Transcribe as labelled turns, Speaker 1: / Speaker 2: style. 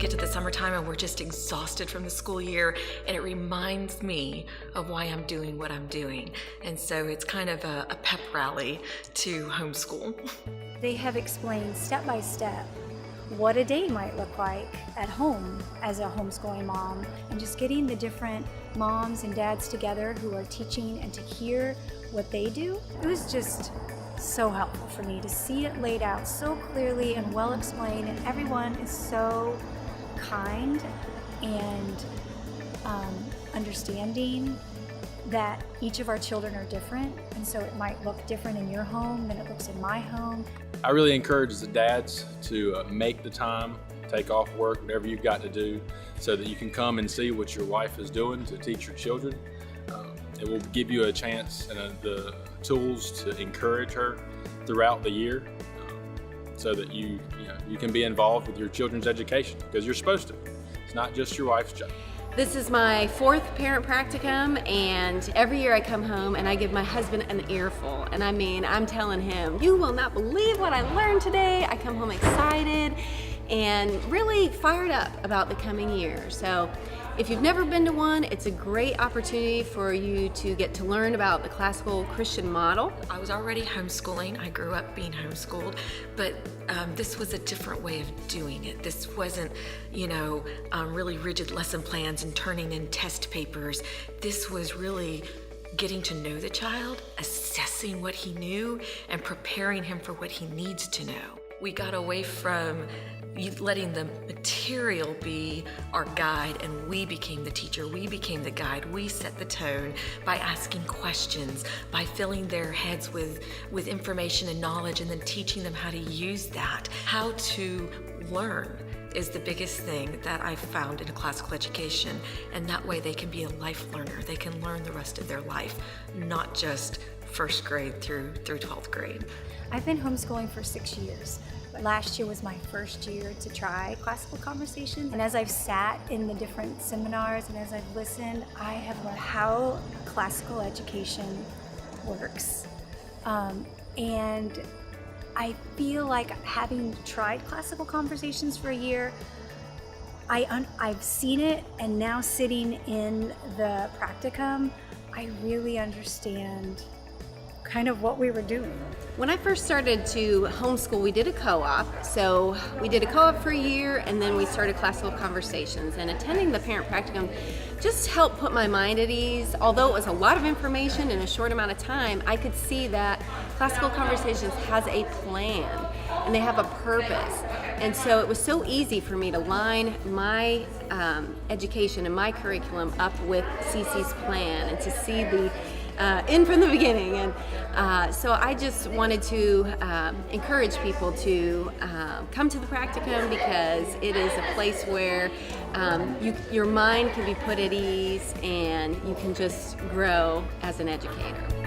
Speaker 1: get to the summertime and we're just exhausted from the school year, and it reminds me of why I'm doing what I'm doing. And so it's kind of a pep rally to homeschool.
Speaker 2: They have explained step by step what a day might look like at home as a homeschooling mom, and just getting the different moms and dads together who are teaching and to hear what they do. It was just so helpful for me to see it laid out so clearly and well explained, and everyone is so kind and understanding that each of our children are different, and so it might look different in your home than it looks in my home.
Speaker 3: I really encourage the dads to make the time, take off work, whatever you've got to do, so that you can come and see what your wife is doing to teach your children. It will give you a chance and the tools to encourage her throughout the year, so that you can be involved with your children's education, because you're supposed to. It's not just your wife's job.
Speaker 4: This is my 4th parent practicum, and every year I come home and I give my husband an earful. And I mean, I'm telling him, you will not believe what I learned today. I come home excited and really fired up about the coming year. So if you've never been to one, it's a great opportunity for you to get to learn about the classical Christian model.
Speaker 1: I was already homeschooling. I grew up being homeschooled, but this was a different way of doing it. This wasn't, really rigid lesson plans and turning in test papers. This was really getting to know the child, assessing what he knew, and preparing him for what he needs to know. We got away from letting the material be our guide, and we became the teacher, we became the guide. We set the tone by asking questions, by filling their heads with information and knowledge, and then teaching them how to use that. How to learn is the biggest thing that I've found in classical education, and that way they can be a life learner. They can learn the rest of their life, not just first grade through 12th grade.
Speaker 2: I've been homeschooling for 6 years. Last year was my first year to try classical conversations, and as I've sat in the different seminars and as I've listened, I have learned how classical education works. And I feel like, having tried classical conversations for a year, I've seen it, and now sitting in the practicum, I really understand kind of what we were doing.
Speaker 4: When I first started to homeschool, we did a co-op. So we did a co-op for a year, and then we started classical conversations. And attending the parent practicum just helped put my mind at ease. Although it was a lot of information in a short amount of time, I could see that classical conversations has a plan and they have a purpose. And so it was so easy for me to line my education and my curriculum up with CC's plan, and to see the in from the beginning. And so I just wanted to encourage people to come to the practicum, because it is a place where your mind can be put at ease and you can just grow as an educator.